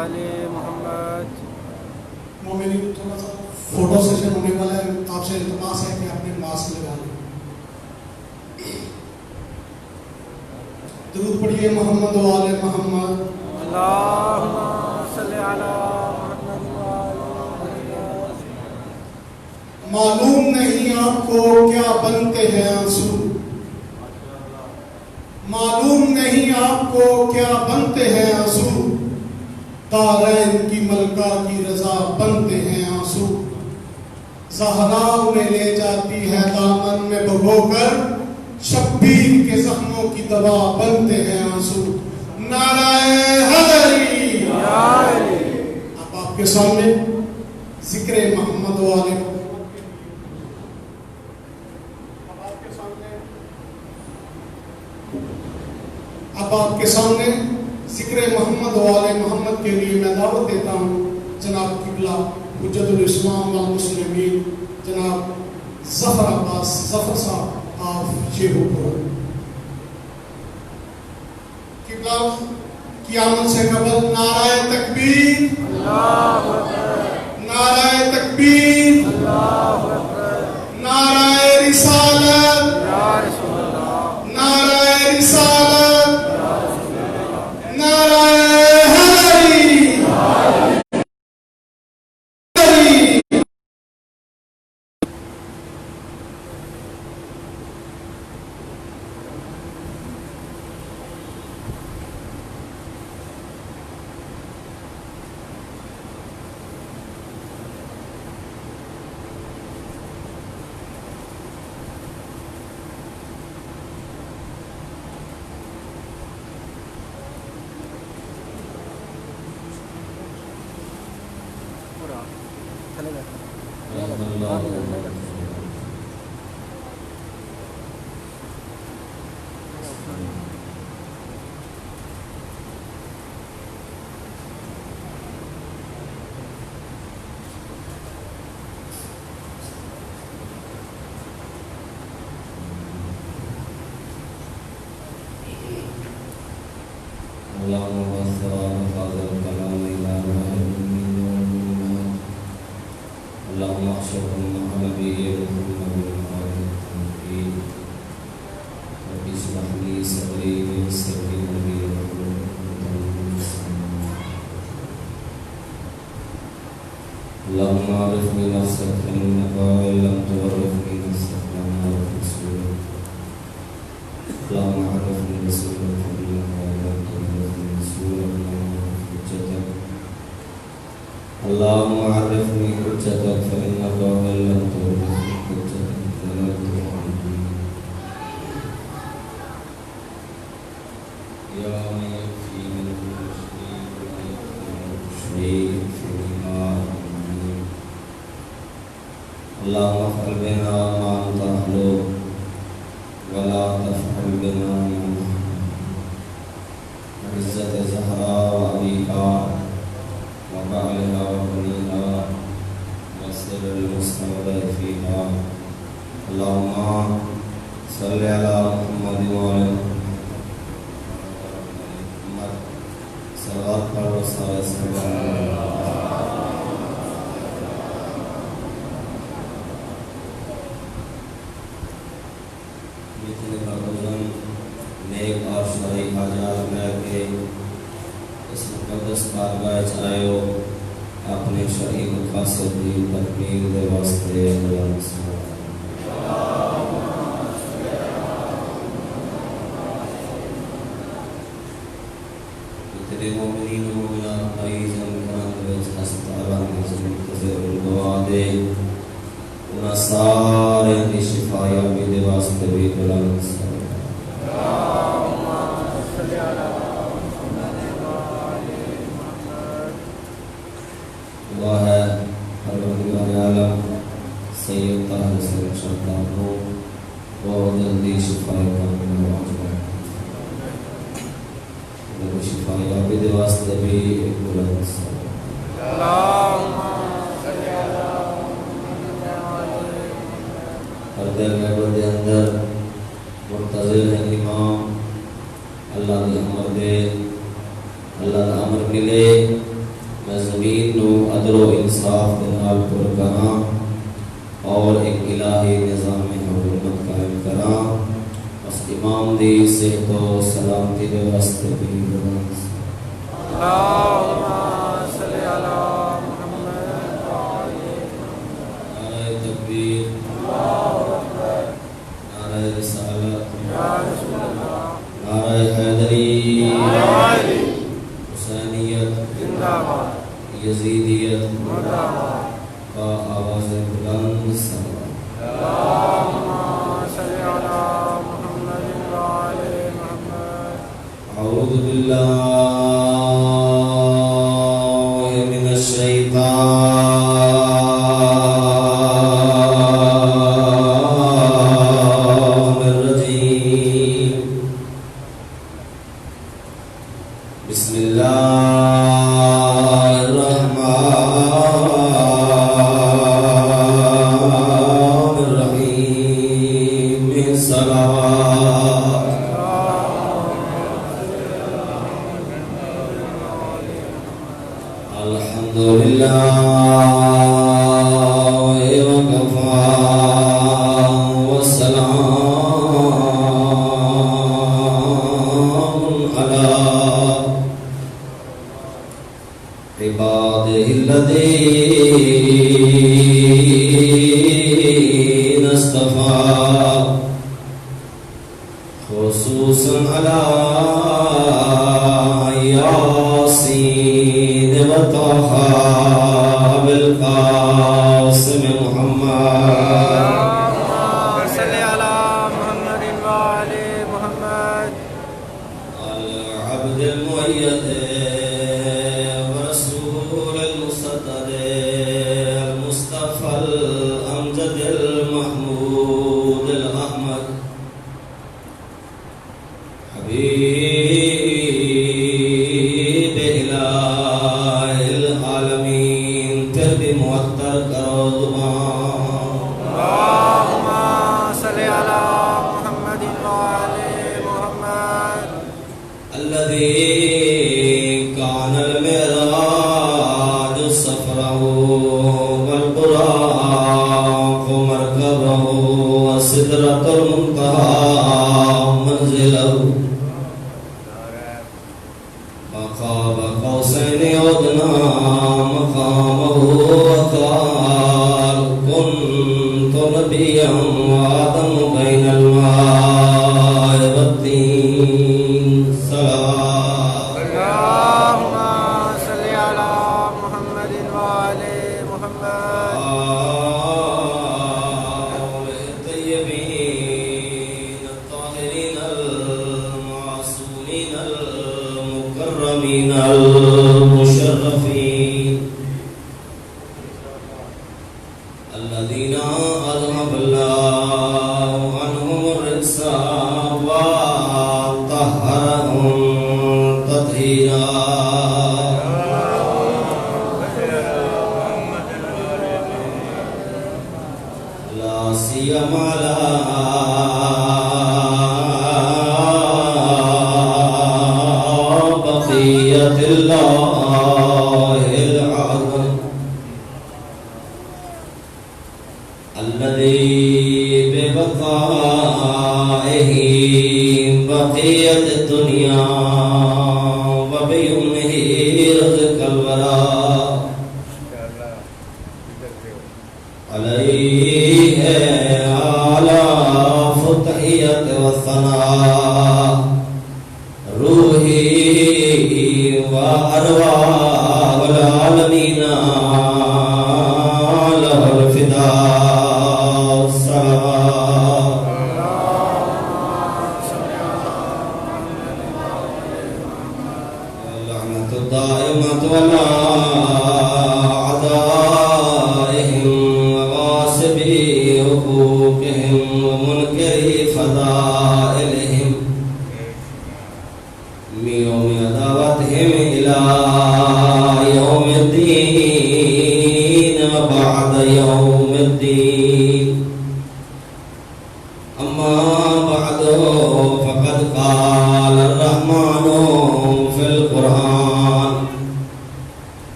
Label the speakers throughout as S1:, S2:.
S1: آل محمد.
S2: مومنین تھوڑا سا فوٹو سیشن ہونے والا ہے، آپ سے التماس ہے کہ اپنے ماسک لگا لیں. درود پڑھیے محمد و آل محمد.
S1: اللہم صلی علی محمد و آل محمد.
S2: معلوم نہیں آپ کو کیا بنتے ہیں آنسو، معلوم نہیں آپ کو کیا بنتے ہیں آنسو، دارین کی ملکہ کی رضا بنتے ہیں آنسو. زہرا انہیں لے جاتی ہے دامن میں بھگو کر، شبیر کے زخموں کی دوا بنتے ہیں آنسو. نعرہ حیدری. اب آپ کے سامنے ذکر محمد و آل محمد. اب آپ کے سامنے ذکر محمد و آل محمد کے لیے میں دعوت دیتا ہوں جناب قبلہ حجت الاسلام والمسلمین جناب ظفر عباس ظفر صاحب، آپ شیخو پر. قبلہ کی آمد سے قبل نعرہ تکبیر،
S1: اللہ اکبر،
S2: نعرہ تکبیر،
S1: اللہ اکبر،
S2: نعرہ رسالت،
S1: یا رسول اللہ،
S2: نعرہ رسالت،
S1: یا رسول اللہ،
S2: نعرہ حیدری.
S1: پورا چلے گا.
S3: اللهم عرفني نفسك إنك إن لم تعرفني نفسك فما أعرف رسولك. اللهم عرفني رسولك إنك إن لم تعرفني رسولك فما أعرف حجتك. اللهم عرفني حجتك فإنك إن لم تعرفني حجتك فلا تعرفني. يا من يكفي من كل شيء ولا يكفي من شيء فيما اللهم افعل بنا ما انت اهله ولا تفعل بنا ما نحن. عزة زهراء وابيها وبعلها وبنيها وسر المستودع فيها. اللهم صل على محمد وعلى محمد صلوات پر وسلم. نیک اور شرعی حاجات لے کے اس مقدس بارگاہ چائے ہو اپنے شرعی مقاصد کی تکمیل دے واسطے اتنے مومنین و مومنات مریض امکان وچ ہسپتالاں وچ منتظر دعا دے انہاں سارے دی شفا یابی دے واسطے بھی بلند دعا ہے. پروردگار عالم سید طاہر حسین شردار کو بہت جلدی شفا کامل نواز میں شفا یابی دے واسطے بھی ایک بلند ہر دل میں دے اندر منتظر ہے امام. اللہ نے امر دے، اللہ کا امر ملے میں زمین نو عدل و انصاف کے نال پر کراں اور ایک الہی نظام حکومت قائم کراں اس امام دی صحت و سلامتی دے واسطے بھی
S1: اللہم صلی علی محمد
S3: نعرہ تکبیر
S1: اللہ اکبر
S3: نعرہ رسالت
S1: یا رسول اللہ
S3: نعرہ حیدری حسینیت
S1: زندہ باد
S3: یزیدیت
S1: مردہ باد
S3: با آواز بلند صلوات
S1: اللہم صلی علی محمد وعلی محمد
S3: اعوذ باللہ من الشیطان الرجیم بسم اللہ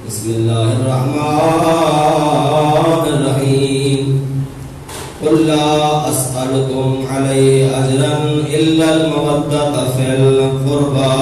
S3: بسم اللہ الرحمن الرحیم قل لا اسألكم علیہ اجرا الا المودۃ فی القربى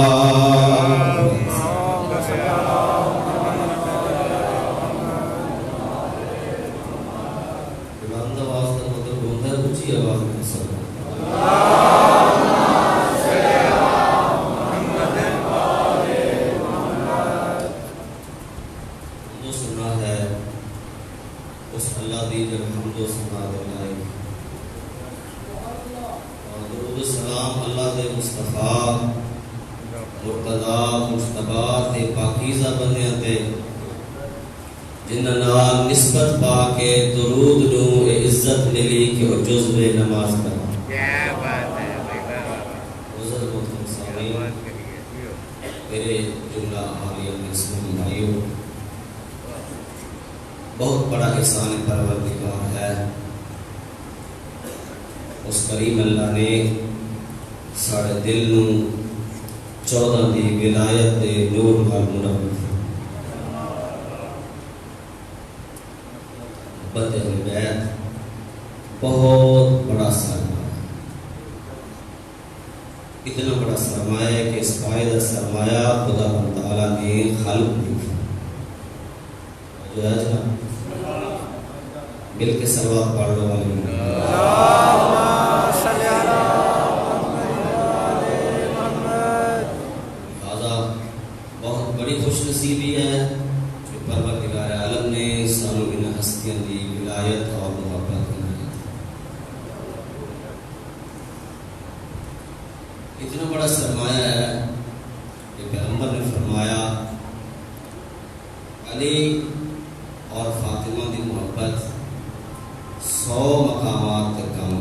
S3: نسبت پا کے درود نو عزت ملی کہ وہ جزو نماز پڑھا.
S1: کیا بات ہے
S3: میرے جملہ حالیہ میں اسلام بھائیوں، بہت بڑا احسان پروردگار ہے. اس کریم اللہ نے ساڑھے دل نو 14 دی ولایت دے نور نال منور بیت بہت بڑا سرمایہ، اتنا بڑا سرمایہ ہے کہ اس قائد سرمایہ خدا تعالیٰ نے خلق دیا. جو ہے جناب مل کے صلوات پڑھ لو والے لہذا بہت بڑی خوش نصیبی ہے کہ پروردگار عالم نے سانو ان ہستیاں دی ولایت اور محبت بنائی. اتنا بڑا سرمایہ ہے کہ پیغمبر نے فرمایا علی اور فاطمہ دی محبت 100 مقامات تک کم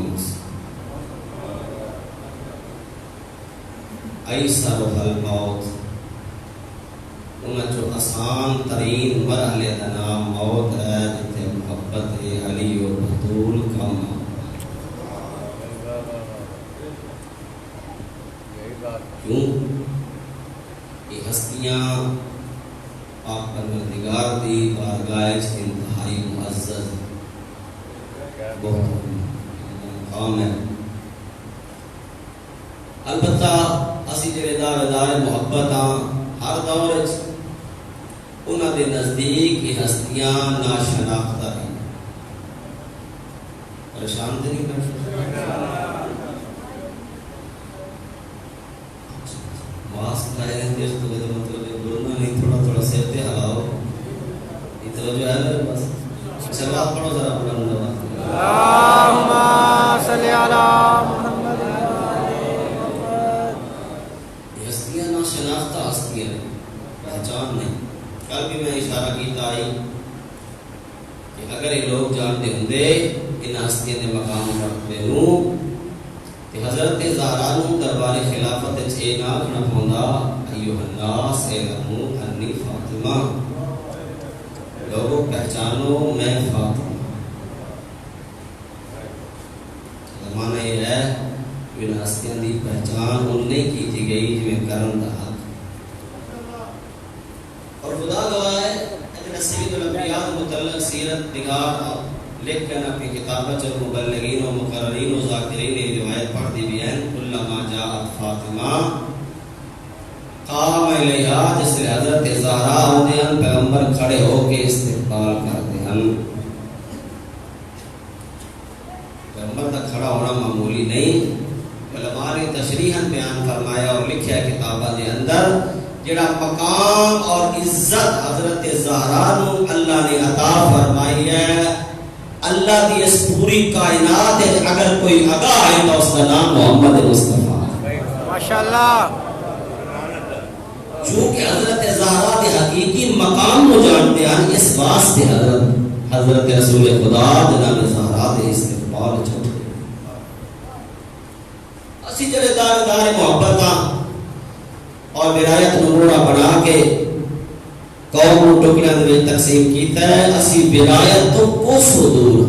S3: ایسر الموت، انہاں جو آسان ترین مرحلے کا نام موت ہے جتے محبت علی و بطول کم. کیوں؟ یہ ہستیاں آپ پروردگار دی بارگاہ انتہائی معزز بہت مقام ہے. البتہ اسی جڑے دار محبت ہاں ہر دور انہاں دے نزدیک یہ ہستیاں ناشناختہ ہیں. پریشان تو نہیں بیٹھے؟ ماسک لائے ہیں جس تو مطلب بولنا نہیں، تھوڑا تھوڑا سر تے ہلاؤ. یہ توجہ ہے میرے پاس؟ چلو آپ پڑھو ذرا اپنا نماز.
S1: اللہم صلی علی محمد.
S3: یہ ہستیاں ناشناختہ ہستیاں ہیں، پہچان نہیں. کل بھی میں اشارہ کیتا آئی کہ اگر یہ لوگ جانتے ہوندے ان ہستیاں دے مقام رکھتے نو کہ حضرت زہرا نو دربار خلافت اے نہ کھڑا پوندا ایھا الناس اعلموا انی فاطمہ، لوگوں پہچانو میں فاطمہ. زمانہ یہ ہے کہ ان ہستیاں دی پہچان انہیں کی تھی گئی جو کرم دا حق. اور خدا گواہ ہے کہ سید الانبیاء متعلق سیرت نگار لکھ کر اپنی کتابت مبلغین و مقررین و ذاکرین نے روایت پڑھ دی بھی ہے. کلما جاءت فاطمہ قام الیہا، جس سے حضرت زہرا ہوتے ہیں پیغمبر کھڑے ہو کے استقبال کرتے ہیں. پیغمبر تک کھڑا ہونا معمولی نہیں. علماء نے تشریحاً بیان فرمایا اور لکھا ہے کتابہ دے اندر جڑا مقام اور عزت حضرت زہرا نو اللہ نے عطا فرمائی ہے، اللہ دی اس پوری کائنات ہے اگر کوئی آگاہ ہے تو اس کا نام محمد مصطفیٰ.
S1: ماشاءاللہ.
S3: چونکہ حضرت زہرا کے حقیقی مقام کو جانتے ہیں، اس واسطے حضرت رسول خدا جناب زہرا کے استقبال چھوڑتے ہیں. اسی جڑے دار محبت اور ولایت نمونہ بنا کے قوم کو ٹکڑیاں دے وچ تقسیم کیتا ہے. اسی ولایت تو کوسوں دور.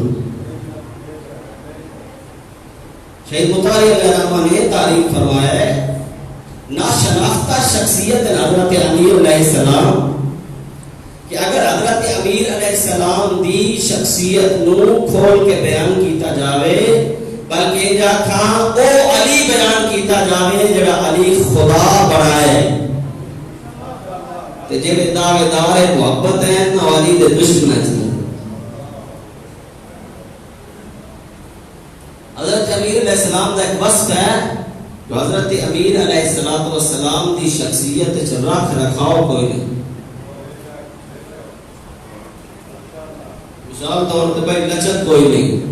S3: شہید مطہر علیہ الرحمہ نے تعریف فرمایا ہے ناشناختہ شخصیت حضرت علی علیہ السلام کہ اگر حضرت امیر علیہ السلام دی شخصیت نو کھول کے بیان کیتا جاوے بلکہ جا تھا او علی بیان کیتا جاوے جڑا علی خدا بنائے تے جڑے دعوے دار محبت ہیں نا علی دے دشمن ہیں. حضرت امیر علیہ السلام دا ایک وصف ہے جو حضرت امیر علیہ السلام دی شخصیت چ رکھ رکھاؤ کوئی نہیں. مثال طور پر بھائی لچک کوئی نہیں.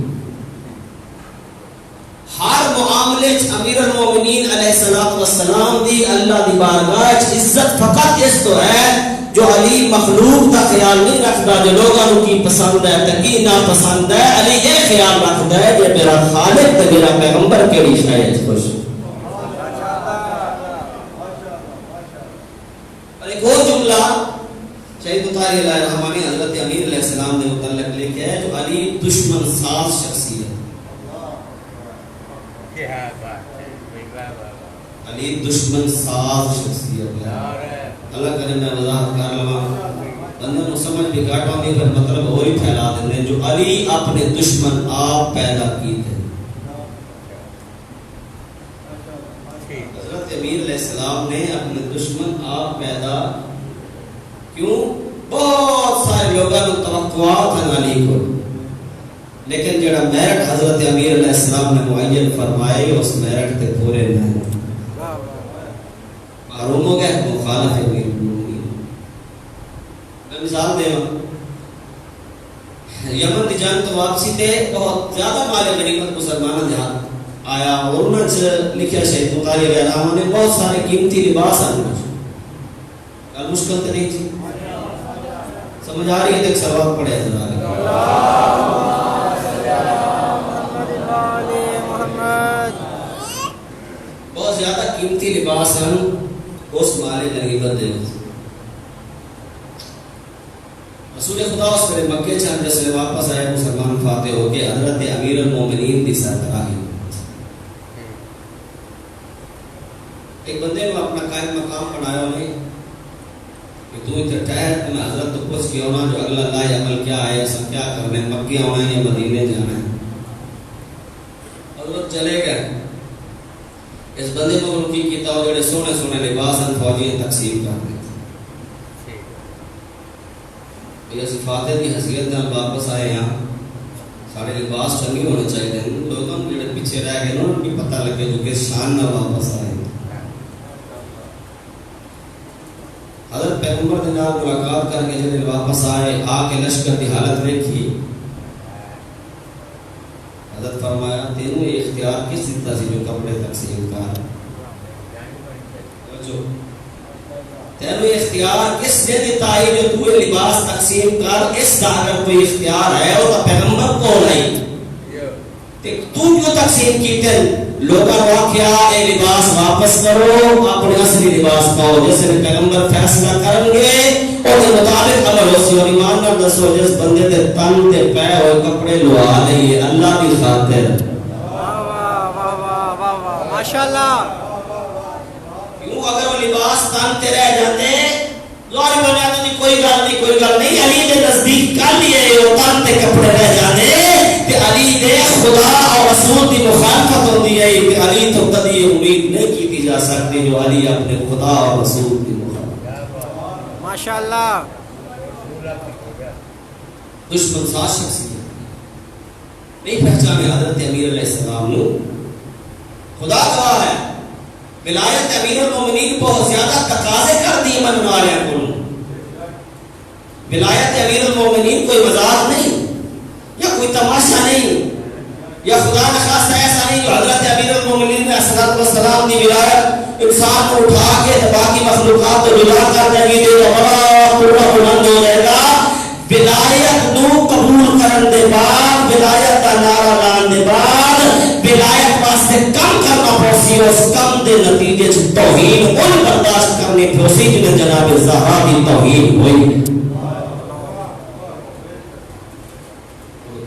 S3: ہر معاملے امیر المومنین علیہ السلام دی اللہ دی بارگاہ عزت فقط اس تو ہے جو علی مخلوق کا خیال نہیں رکھتا جو لوگوں کی پسند ہے تکی نا پسند ہے. علی یہ خیال رکھتا ہے کہ میرا خالق تے میرا پیغمبر کیڑی شاید خوش. اور ایک اور جملہ شہید بخاری علیہ الرحمہ نے حضرت امیر علیہ السلام نے متعلق لکھا ہے جو علی دشمن ساز شخصیت. علی دشمن ساز شخصیت ہے. اللہ کرے میں وضاحت کر لوں بندے نو سمجھ بھی گھٹ آندی پر مطلب اور ہی پھیلا دیندے جو علی اپنے دشمن آپ پیدا کیتے. حضرت امیر علیہ السلام نے اپنے دشمن آپ پیدا کیوں؟ بہت سارے لوگوں کو توقعات ہیں علی کو لیکن جڑا میرٹ حضرت امیر علیہ السلام نے معین فرمائے اس میرٹ تے پورے نہیں. معلوم ہو گیا مخالف امیر المومنین. میں مثال دے یمن دی جنگ تو واپسی تے بہت زیادہ مال غنیمت مسلمانوں دے ہاتھ آیا اور انہاں چ لکھیا شہید بخاری علیہ الرحمہ نے بہت سارے قیمتی لباس آنے گل مشکل تے نہیں تھی. سمجھ آ رہی ہے ایک سوال پڑھے بہت زیادہ قیمتی لباس ہیں اس مال غنیمت دے. رسول خدا اس پر مکے چند جیسے واپس آئے مسلمان فاتح ہو کے حضرت امیر المومنین دی سربراہی. ایک بندے کو اپنا قائم مقام بنایا انہیں کہ تو ادھر ٹھہر میں حضرت تو پوچھ کے ہونا جو اگلا لائی عمل کیا ہے سب کیا کرنے مکے آنا ہے یا مدینے جانا ہے. حضرت چلے گئے. اس بندے کو ان کی کتاب جڑے سونے سونے لباس ہیں فوجی تقسیم کرنے یہ صفاتیں کی حیثیت میں واپس آئے ہیں. سارے لباس چنگے ہونے چاہیے لوگوں جڑے پیچھے رہ گئے ان کی پتہ لگے جو کہ شان نہ واپس آئے. حضرت پیغمبر نے نال ملاقات کر کے جب واپس آئے آ کے لشکر کی حالت دیکھی حضرت فرمایا تینوں یہ اختیار کس دیتا سی جو کپڑے تقسیم کر تینوں یہ اختیار کس نے دیتا ہے جو تو لباس تقسیم کر اس کا اگر کوئی اختیار ہے اور پیغمبر کو نہیں تو کیوں تقسیم کیتے لوگوں کو کیا اے لباس واپس کرو اپنے اصلی لباس پاؤ جیسے پیغمبر فیصلہ کریں گے اور کے مطابق عمل ہو سی. اور ایمان نال دسو جس بندے تے تن تے پے ہوئے کپڑے لوا دئیے اللہ کی خاطر
S1: واہ واہ واہ واہ واہ واہ ماشاءاللہ.
S3: کیوں اگر وہ لباس تن تے رہ جاتے ظاہر بنیا تو کوئی گل نہیں علی دے نزدیک کر لیے وہ تن تے کپڑے رہ جاتے کہ علی دے خدا اور رسول دی مخالفت ہوتی ہے کہ علی تو کبھی امید نہیں کی جا سکتی جو علی اپنے خدا اور رسول دی مخالفت
S1: ماشاءاللہ.
S3: دشمن ساز شخصیت نہیں پہچانے حضرت امیر علیہ السلام نے خدا گواہ ہے ولایت امیر المومنین بہت زیادہ تقاضے کر دی من والے کو. ولایت امیر المومنین کوئی مذاق نہیں یا کوئی تماشا نہیں یا خدا نہ خاصہ ایسا نہیں جو حضرت امیر المومنین علیہ السلام کی ولایت انسان کو اٹھا کے باقی مخلوقات کو جدا کر دے گی تو بڑا پورا بلند ہو جائے گا. ولایت نو قبول کرن دے بعد ولایت کا نعرہ لان دے بعد ولایت واسطے کم کرنا پوسی اس کم دے نتیجے سے توہین ان برداشت کرنے پوسی جنہیں جناب زہرا کی توہین ہوئی.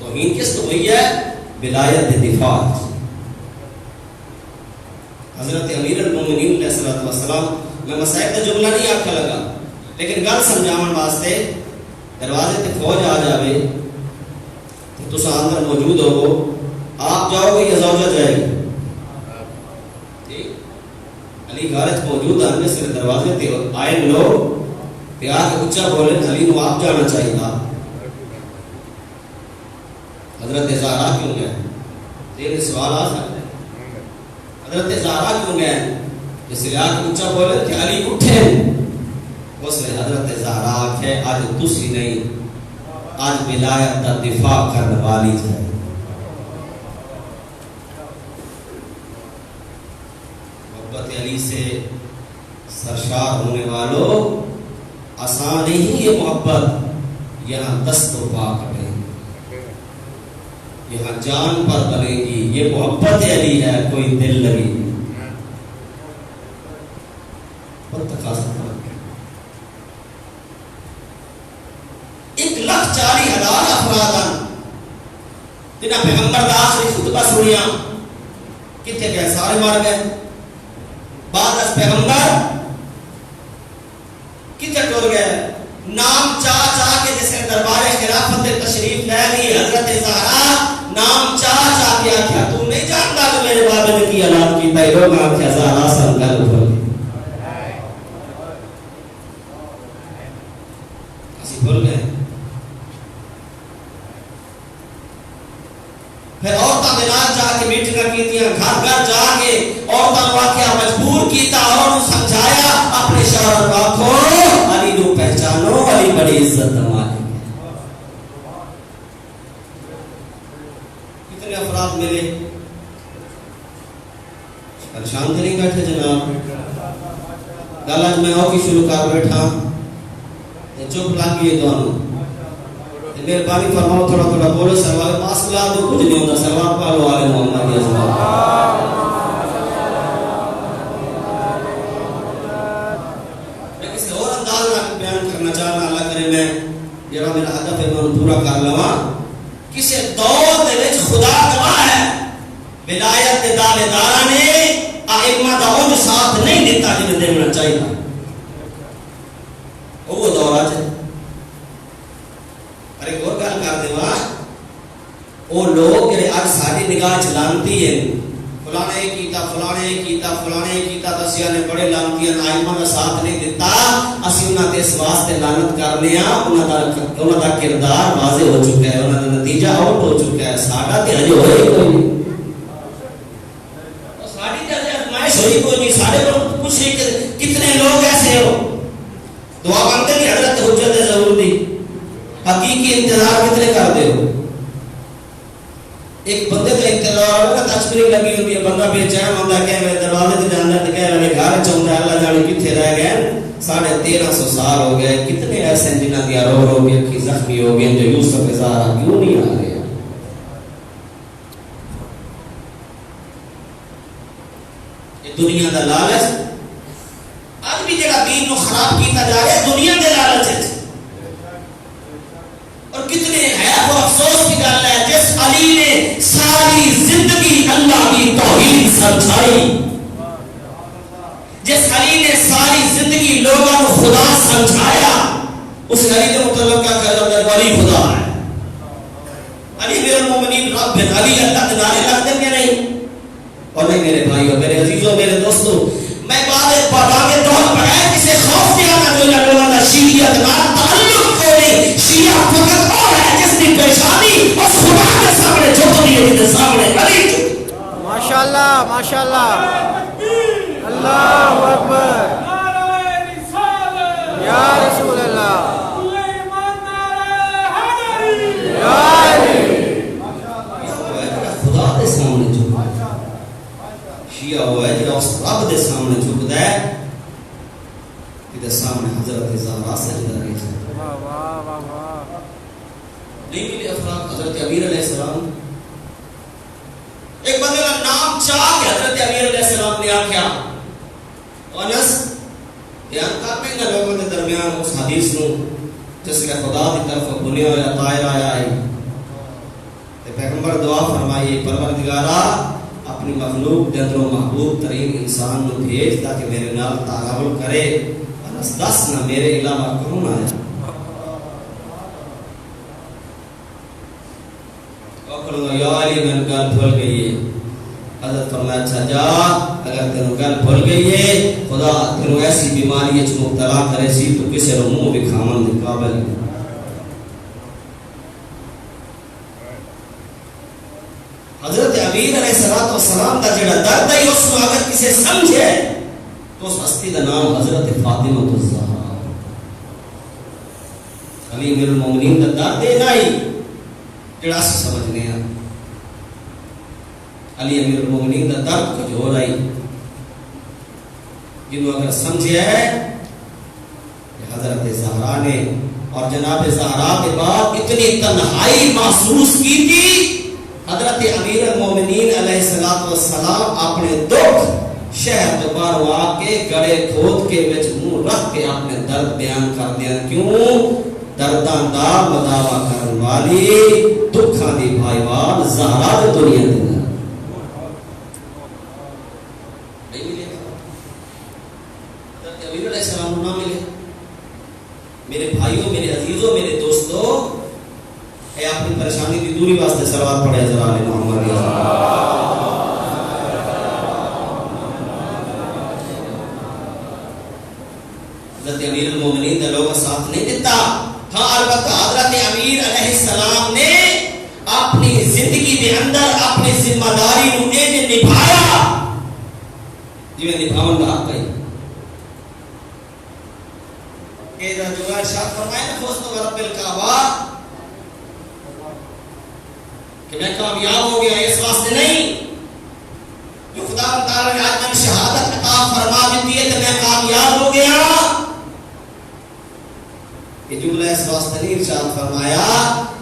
S3: توہین کس کو ہوئی ہے؟ ولایت دفاع. حضرت امیر المومنین علیہ السلام میں مسائل کا جملہ نہیں آکھا لگا لیکن گل سمجھاون واسطے دروازے تے فوج آ جاوے تو تسا اندر موجود ہو، آپ جاؤ گے یا زوجہ جائے گی؟ علی غارت موجود آنے سے دروازے تے آئے لوگ پیار کے اچھا بولے علی نو آپ جانا چاہیے تھا، حضرت زہرا کیوں گئے؟ تیرے سوال آ سکتے ہیں حضرت زہرا کیوں گئے؟ جس لیے آج اچھا بولے کہ علی اٹھے، اس نے حضرت زہرا آکھے آج تسی نہیں، آج ولایت کا دفاع کرنے والی ہے۔ محبت علی سے سرشار ہونے والوں، آسان نہیں یہ محبت، یہاں دست و پا کریں، یہاں جان پر بنے گی، یہ محبت علی ہے، کوئی دل لگی ایک 1,40,000 افراد جنہاں پیغمبر دا آخری خطبہ سنیا کتنے گئے؟ سارے مار گئے۔ بعد از پیغمبر کتنے ٹور گئے؟ نام چاہ چاہ کے جسے دربار خلافت تشریف لے لی حضرت زہرا نام چاہ چاہ کے آکھیا تو نہیں جانتا کہ میرے بابے نے کی اعلان کی تھا، لوگ آکھیا زہرا سن گل بھول گئی، اسی بھول گئے۔ پھر عورتاں دے نال جا کے میٹنگاں کیتیاں، گھر گھر جا کے عورتاں نو آکھیا مجبور کیتا اور سمجھایا اپنے شوہر کو آکھو علی نو پہچانو، علی بڑی عزت مالک۔ کتنے افراد ملے؟ پریشان تو نہیں بیٹھے جناب؟ گل اج میں اوکی شروع کر بیٹھا چپ لگی دونوں، مہربانی فرماؤ تھوڑا تھوڑا بولو، سروال پاس لا دو، کچھ نہیں ہوتا، سروال پالو آلے محمد یا سلام۔ میں کسی اور انداز میں بیان کرنا چاہنا، اللہ کرے میں جڑا میرا ہدف ہے میں پورا کر لواں۔ کسی دور دے وچ خدا گواہ ہے، ولایت دے دعوے داراں نے ائمہ دا اونج ساتھ نہیں دیتا جنہیں دینا چاہیے، وہ دور آ جائے۔ ارے اور گل کر دے وا، وہ لوگ جڑے اج ساری نگاہ چ لانتی ہیں، فلانے کیتا فلانے کیتا فلانے کیتا، دسیا نے بڑے لانتی ہیں، ائمہ دا ساتھ نہیں دیتا، اسی انہاں تے اس واسطے لعنت کرنے ہاں، انہاں دا کردار واضح ہو چکا ہے، انہاں دا نتیجہ آؤٹ ہو چکا ہے، ساڈا تے ہجے ہوئے کوئی نہیں، ساڈی تے ازمائش ہوئی کوئی نہیں، ساڈے کو کچھ نہیں۔ کتنے لوگ ایسے ہو دعا مانگتے کہ حضرت حجت ضرور دی، حقیقی انتظار کتنے کر دے ہو؟ ایک بندے کا انتظار ہوگا، تشکری لگی ہوتی ہے، بندہ بے چین ہوتا ہے کہ میرے دروازے سے جانا ہے، کہہ رہے گھر چاہتا ہے، اللہ جانے کتنے رہ گئے، 1350 سال ہو گئے، کتنے ایسے ہیں جنہاں دیا رو کے اکھی زخمی ہو گئے، جو یوسف زہرا کیوں نہیں آ گیا؟ یہ دنیا دا لالچ آج بھی جگہ دین کو خراب کیتا جا رہا ہے، دنیا دے لالچ ہے۔ اور کتنے حیرت و افسوس کی گل ہے، جس علی نے ساری زندگی اللہ کی توحید سمجھائی، جس علی نے ساری زندگی لوگوں کو خدا سمجھایا، اس علی نے مطلب کیا کہا جاتا ہے؟ ولی خدا ہے، علی امیر المومنین رب ہے، علی اللہ کے نعرے لگتے ہیں نہیں؟ اور نہیں میرے بھائیو، میرے عزیزوں، میرے دوستوں، میں بات طور پر ہے کسی خوف کے آنا جو لوگوں کا شیعیت نہ تعلق کوئی شیعہ فقط اور ہے جس کی پیشانی اور خدا کے سامنے جھکتی ہے، جس سامنے علی جھکتی۔
S1: ماشاءاللہ ماشاءاللہ، اللہ اکبر، یا رسول اللہ، یا علی،
S3: خدا کے سامنے جھکتا ہے، شیعہ ہوا ہے جو اس رب کے سامنے جھکتا ہے، کہ سامنے حضرت زہرا سجدہ نہیں جاتا۔
S1: واہ واہ واہ واہ،
S3: نہیں ملے افراد حضرت امیر علیہ السلام، ایک بندے کا نام چاہ کے حضرت امیر علیہ السلام نے آکھیا، انس بیان کرنے کا لوگوں کے درمیان اس حدیث نو جس کا خدا کی طرف بنیا ہوا طائر آیا ہے، پیغمبر دعا فرمائی، پروردگارا اپنی مخلوق کے اندر محبوب ترین انسان کو بھیج تاکہ میرے نال تعامل کرے، انس دس نہ میرے علاوہ کون آیا؟ وقلنا یا علی میں گل بھول گئی ہے. حضرت فرمایا اچھا جا اگر تینوں گل بھول گئی ہے خدا تینوں ایسی بیماری وچ مبتلا کرے سی تو کسے رو منہ وکھاون دے قابل نہیں. حضرت امیر علیہ السلام دا جڑا درد ہے اس کو اگر کسے سمجھے تو اس ہستی دا نام حضرت فاطمہ الزہرا. علی امیر المومنین دا درد ہے نہیں جڑا سی سمجھنے ہیں. علی امیر المومنین دا درد کچھ ہو رہی جنہوں اگر سمجھے ہے کہ حضرت زہرا نے اور جناب زہرا کے بعد اتنی تنہائی محسوس کی تھی. حضرت امیر المومنین علیہ السلام اپنے دکھ شہر تو باہر آ کے گڑے کھود کے وچ منہ رکھ کے اپنے درد بیان کر دیا. کیوں؟ درداں دا مداوا کرن والی دکھاں دی بھائیوال زہرا دی دنیا دی نہیں ملے. حضرت امیر علیہ السلام نہ ملے. میرے بھائیوں، میرے عزیزوں، میرے دوستوں، اے اپنی پریشانی کی دوری واسطے صلوات پڑھے ذرا علی محمد یا حضرت امیر المومنین نے لوگ ساتھ نہیں دیتا. ہاں البتہ حضرت امیر علیہ السلام نے اپنی زندگی کے اندر اپنی ذمہ داری کو نبھایا جی میں نبھاون کا حق ہے. کہ جو ارشاد فرمائے نا فوز تو رب الکعبہ کہ میں کامیاب ہو گیا اس واسطے نہیں جو خدا تعالی نے آج میں شہادت عطا فرما دی ہے کہ میں کامیاب ہو گیا. یہ جملہ اس واسطے نہیں ارشاد فرمایا،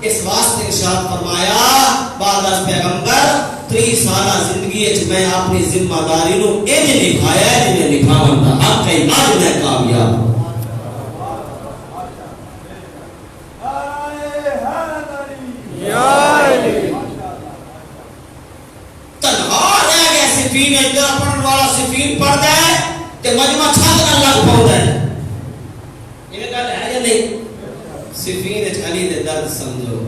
S3: اس واسطے ارشاد فرمایا بعد از پیغمبر 30 سالہ زندگی وچ میں اپنی ذمہ داری نو انج نبھایا جے نبھاون دا حق ہے. اج میں کامیاب ہوں. سفین ادھر پڑھن والا سفین پڑھتا ہے تے مجمع چھت نہ لگ پاؤندا ہے. یہ گل ہے یا نہیں؟ سفین وچ علی دے درد سمجھو.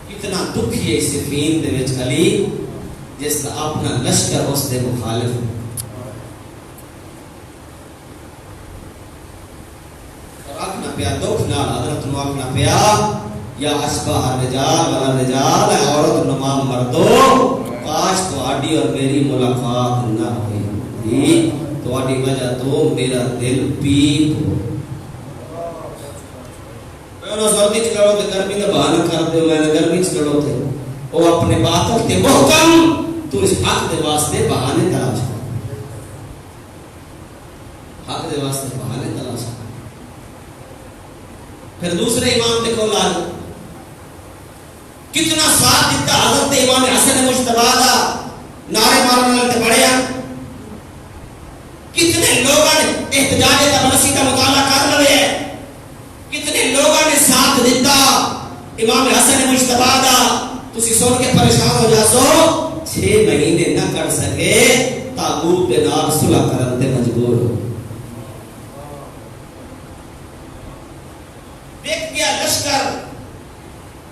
S3: کتنا دکھ ہے سفین دے وچ علی جس دا اپنا لشکر اس دے مخالف. اور اپنا پیا دکھ نال حضرت نو اپنا پیا یا اشباہ الرجال والرجال عورت نمام مردو کاش تواڈی اور میری ملاقات نہ ہوئی تواڈی وجہ تو میرا دل پیپ ہو. میں سردی چ لڑو تے گرمی دا بہانہ کر دیو. میں گرمی چ لڑو تے او اپنے باطل تے محکم تو اس حق دے واسطے بہانے تلاش کر. حق دے واسطے بہانے تلاش کر. پھر دوسرے امام تے کول آ کتنا ساتھ دیتا حضرت امام حسن مجتبی دا نعرے مارنے والے بڑے ہیں. کتنے لوگوں نے احتجاج تبرسی کا مطالعہ کر لے. کتنے لوگوں نے ساتھ دیتا امام حسن مجتبی دا. تسی سن کے پریشان ہو جاسو 6 مہینے نہ کر سکے تابوت دے نال صلح کرن تے مجبور ہو. دیکھ گیا لشکر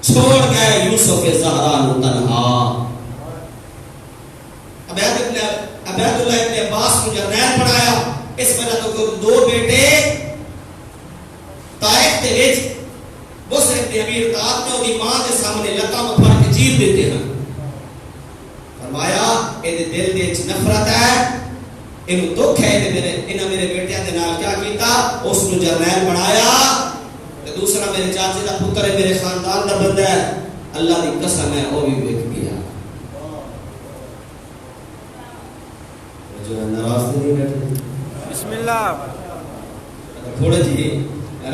S3: چھوڑ گئے یوسف زہرا نو تنہا. عبید اللہ ابن عباس کو جرنیل پڑھایا. اس وجہ تو 2 بیٹے طائف دے وچ بصر ابن امیر طاعت نے اودی ماں دے سامنے لتاں پھڑ کے چیر دیتے ہیں. فرمایا اے دل دے وچ نفرت ہے، اینو دکھ ہے تے میرے بیٹیاں دے نال کیا کیتا. اس نو جرنیل بنایا. دوسرا میرے چاچے دا پتر ہے، میرے خاندان دا بندہ ہے. اللہ دی قسم ہے وہ بھی ویکھ گیا. جو ناراض نہیں بیٹھے
S1: بسم اللہ
S3: تھوڑے جی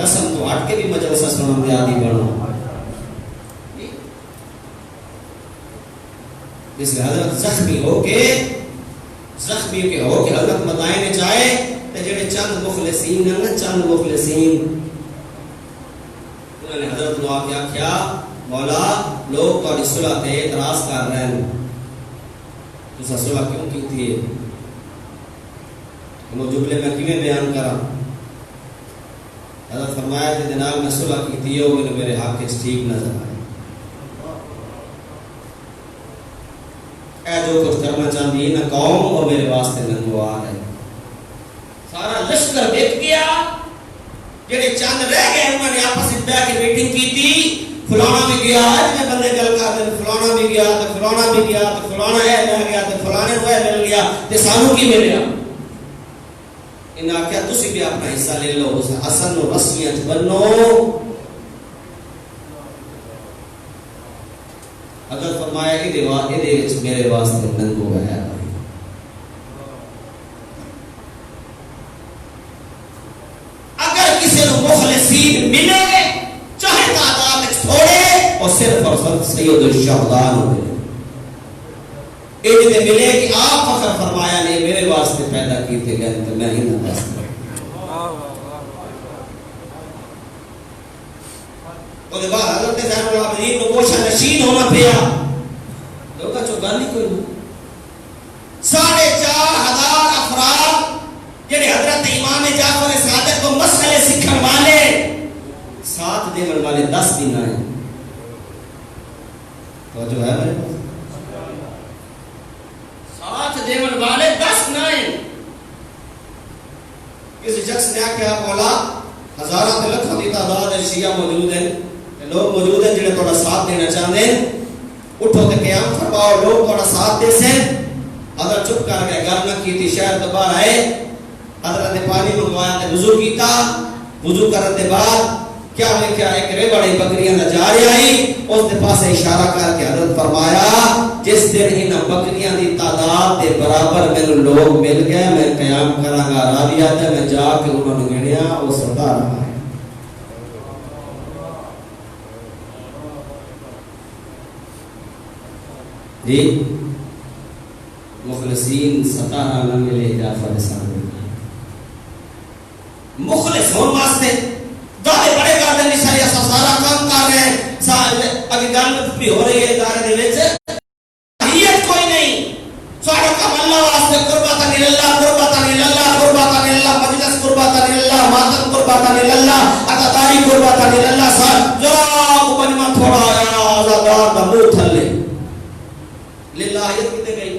S3: رسم تو ہٹ کے بھی مجلس سنن دے عادی بنو. اس حضرت زخمی ہو کے حضرت مدائن چاہے تے جڑے چند مخلصین ہیں نا، چند مخلصین انہوں نے حضرت نو کیا مولا لوگ تہاڈی صلح تے اعتراض کر رہے ہیں، تساں صلح کیوں کیتی ہے؟ وہ جملے میں کیویں بیان کراں؟ حضرت فرمایا کہ جناب میں صلح کیتی ہے وہ میرے حق وچ ٹھیک نظر آئے. اے جو کچھ کرنا چاہتی ہے نا قوم اور میرے واسطے ننگوار ہے. سارا لشکر دیکھ گیا جڑے چند رہ گئے انہوں نے آپس میں بیٹھ کے میٹنگ کی تھی. فلانا بھی گیا اتنے بندے گل کر دے فلانا بھی گیا تو فلانا بھی گیا تو فلانا ہے مل گیا تو فلانے کو ہے مل گیا تے سانو کی ملیا. انہاں کیا تسی بھی اپنا حصہ لے لو اس اصل نو رسمیت بنو. اگر فرمایا کہ دیوار دے وچ میرے واسطے ننگو ہے. اگر کسی کو مخلصین ملے چاہے تعداد وچ تھوڑے اور صرف اور صرف سید الشہداء ملے اے ملے کہ آپ فخر فرمایا نے میرے واسطے پیدا کیتے گئے تو میں ہی نہ بس. اور بعد حضرت زین العابدین کو گوشہ نشین ہونا پیا تو کا چوگانی کوئی نہیں. 4,500 افراد جنہیں حضرت امام جعفر صادق کو مسئلے سکھن والے ساتھ دیون والے 10 دن آئے. تو جو ہے میرے ساتھ دیون والے 10 نہ آئے. کسی شخص نے کہا مولا ہزارہ لکھوں کی تعداد شیعہ موجود ہیں لوگ موجود ہیں جنہیں تھوڑا ساتھ دینا چاہتے ہیں اٹھو تے قیام فرماؤ لوگ تھوڑا ساتھ دے سے. حضرت چپ کر کے گل نہ کی تھی شہر تو باہر آئے. حضرت نے پانی منگوایا تے وضو کیتا. وضو کرنے کے بعد کیا لکھا ایک بڑی بکریاں دا جاری آئی اس دے پاس اشارہ کر کے حضرت فرمایا جس دن ان بکریاں دی تعداد دے برابر میں لوگ مل گئے میں قیام کراں گا راضیہ تے میں جا کے انہوں نے گنیا وہ سدا رہا ہے. جی مخلصین 17 نہ ملے جعفر صادق مخلص ہون واسطے دعوے بڑے کر دیں سارے سارا کام کر رہے ہیں اگر گل بھی ہو رہی ہے ادارے دے وچ نیت کوئی نہیں سارا کام اللہ واسطے قربتاً للہ قربتاً للہ قربتاً للہ مجلس قربتاً للہ ماتم قربتاً للہ عطاداری قربتاً للہ سب ذرا کو بنما تھوڑا آیا آزادار دا منہ تھلے للہیت کتے گئی.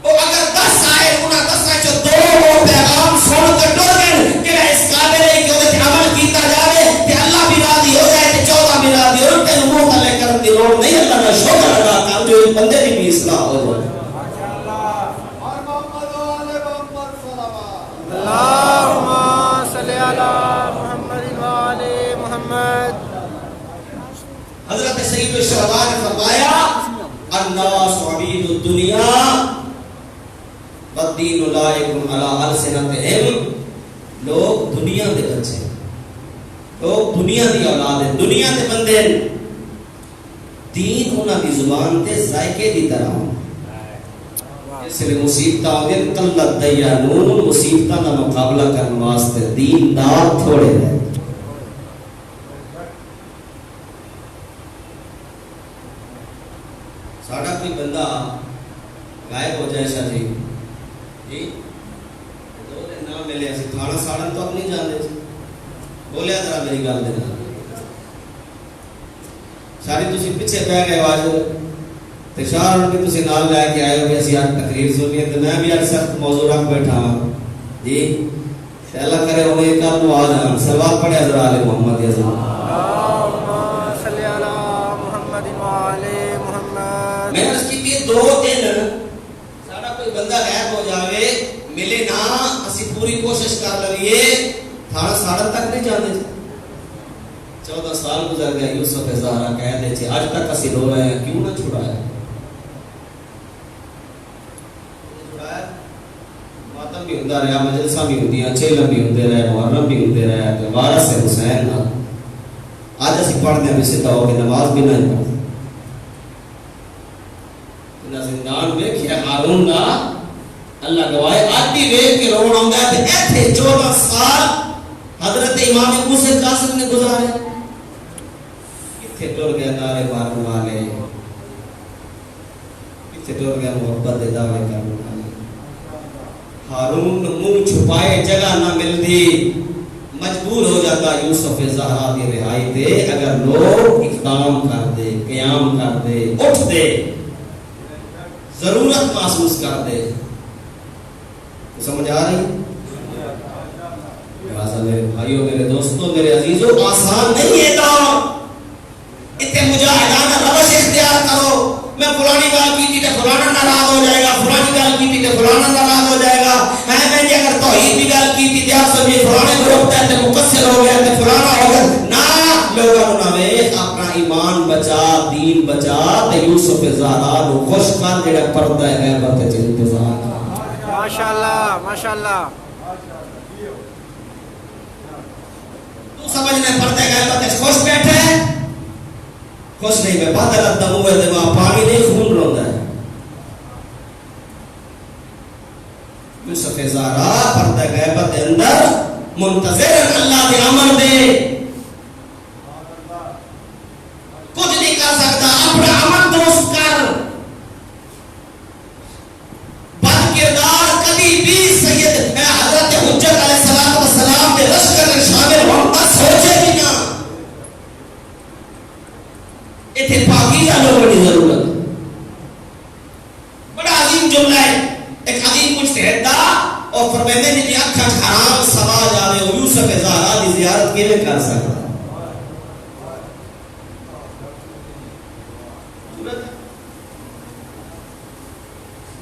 S3: اور اگر 10 آئے انہاں 10 آئے جو 2 پیغام سن کر ڈر گئے کہ اس قابل ہے کہ وہ عمل کیتا جاوے کہ اللہ بھی راضی ہو جائے کہ 14 بھی راضی ہو تے منہ تلے کرن دی لوڑ نہیں. اللہ کا شکر ادا کر جو اس بندے دی بھی اصلاح ہو جائے.
S1: اللهم صل على محمد وعلى محمد.
S3: حضرت سید الشہداء نے فرمایا الناس عبید الدنیا والدین لائق علی السنتہم. لوگ دنیا دے بچے لوگ دنیا دی اولاد ہیں دنیا دے بندے دین انہاں دی زبان تے ذائقے دی طرح اس لیے مصیبتاں آگے قلت دیانون مصیبتاں دا مقابلہ کرنے واسطے دین دار تھوڑے ہیں. ساڑھا کوئی بندہ غائب ہو جائے شاہ جی جی 2 دن نہ ملے ایسے کھانا ساڑھا تو اب نہیں جاندے بولیا ذرا میری گل دینا ساری تسی پیچھے پہ گئے واجو تے شاہ ان کے تسی نال لے کے آئے ہو کہ اسی آج تقریر سنی ہے تو میں بھی آج سخت موضوع رکھ بیٹھا ہوں جی اللہ کرے ہوئے ایک آدھ آ جان سلوات پڑھے ذرا علی محمد یا زمان. میں اس کی بھی 2 دن ساڑھا کوئی بندہ غائب ہو جاوے ملے نا اسی پوری کوشش کر لئیے تھانا ساڑھا تک نہیں جانے تھے. 14 سال گزر گیا یوسف زہرا کہہ دے چھے آج تک اسی رو رہے ہیں کیوں نہ چھڑایا ماتم بھی ہوندہ رہا مجلسہ بھی ہوندیاں چیلم بھی ہوندے رہے محرم بھی ہوندے رہے وارث حسین آج اسی پڑھ دیں بھی سدھا ہو کہ نماز بھی نہیں پڑھتے زندان میں کیا ہارون نا اللہ گواہ آج بھی ویک کے روڑ ہوں گیا کہ ایتھے 14 سال حضرت امام موسیٰ قاسم نے گزارے کتھے ٹور گیا نارے مارن والے کتھے ٹور گیا محبت دعوے کرنے والے. ہارون منہ چھپائے جگہ نہ مل دی مجبور ہو جاتا یوسف زہرا کی رہائی تے اگر لوگ اقدام کر دے، قیام کر دے، اٹھ دے، ضرورت محسوس کر دے. سمجھ آ رہی؟ لہٰذا میرے بھائیوں، میرے دوستوں، میرے عزیزوں، آسان نہیں ہے کام. اتنے مجاہدانہ روش اختیار کرو. میں فلانی گل کی تھی فلانا ناراض ہو جائے گا، فلانی گل کی تھی فلانا ناراض ہو جائے گا. میں جی اگر توحید کی گل کی تھی آپ سمجھے فلانے گروپ ہے مقصر ہو گیا تو فلانا ہو گیا. نہ لوگوں نہ ویکھ، اپنا ایمان بچا، دین بچا تے یوسف زہرا نو خوش کر جڑا پردہ ہے غیبت وچ انتظار.
S1: ماشاءاللہ ماشاءاللہ.
S3: تو سمجھنے پردہ غیبت وچ خوش بیٹھے ہے؟ خوش نہیں. میں بادل دم ہوئے تے وہاں پانی نہیں خون روندا ہے. یوسف زہرا پردہ غیبت دے اندر منتظر اللہ دے امر دے. کچھ نہیں کر سکتا. اپنا امن درست کر. بد کردار کبھی بھی سید حضرت حجت علیہ السلام کے لشکر میں شامل ہونا سوچے بھی نہ. اتنے پاکیزہ لوگوں کی ضرورت. بڑا عظیم جملہ ہے. ایک عظیم مجتہد دا اور فرمیندے نے کہ اکھاں حرام سوا جاوے او یوسف زہرا دی زیارت کیویں کر سکتا.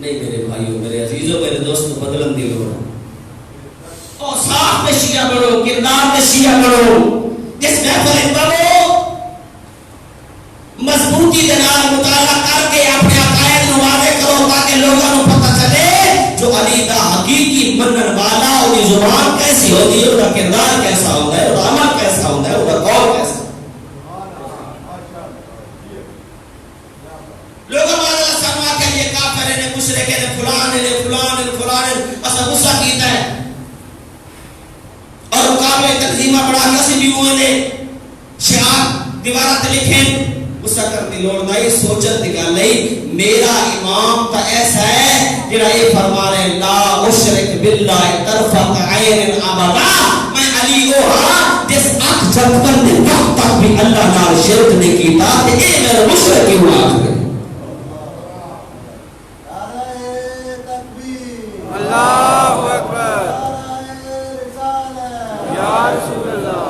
S3: نہیں میرے بھائیوں، میرے عزیزوں، میرے دوستوں، بدلن دی لوڑ ہے. اور صاف نشیہ بڑھو، کردار نشیہ بڑھو. جس محفل بڑھو مضبوطی کے نال مطالعہ کر کے اپنے عقائد نو واضح کرو تاکہ لوگوں کو پتہ چلے جو علی دا حقیقی منن والا اس کی زبان کیسی ہوتی ہے، اس کا کردار کیسا ہوتا ہے، اس کا عمل کیسا ہوتا ہے، اس کا قول کیسا. لوگوں والا سمجھا کہ یہ کافر نے مشرک نے فلان نے فلان نے فلان نے اسا غصہ کیتا ہے اور مقابلے تنظیمہ بڑا کسی بھی ہوئے نے شعار دیوارات لکھیں. غصہ کرنے لوڑ نہیں. سوچت دی گل نہیں. میرا امام تا ایسا ہے جڑا یہ فرما رہے لا اشرک باللہ طرفت عین ابدا. میں علی وہ ہاں جس اکھ جھپکن دے وقت تک بھی اللہ نال شرک نہیں کیتا تے اے میرا مشرک کیوں آکھے.
S1: اللہ اکبر. یا رسول اللہ.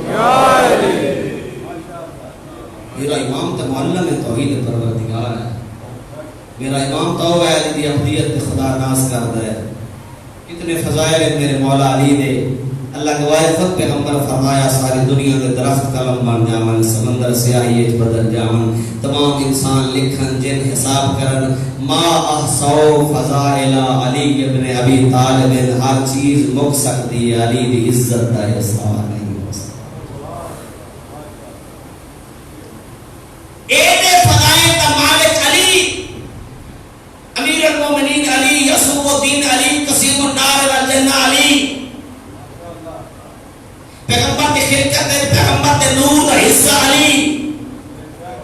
S1: یا علی.
S3: میرا امام تو معلم توحید پروردگار ہے. میرا امام تو ہے علی دی ابدیت خدا ناز کردا ہے. کتنے فضائل ہیں میرے مولا علی دے. اللہ گواہ خود پیغمبر فرمایا ساری دنیا کے درخت قلم بن جاون، سمندر سیاہی وچ بدل جاون، تمام انسان لکھن جن حساب کرن. ما احصوا فضائل علی ابن ابی طالب. ہر چیز مک سکتی ہے، علی دی عزت دا حساب نہیں ہو سکتا. اینے فضائل کا مالک علی، امیر المومنین علی، یسوع الدین علی، قسیم النار والجنہ علی، پیغمبر کی خلقت ہے، پیغمبر کے نور کا حصہ علی،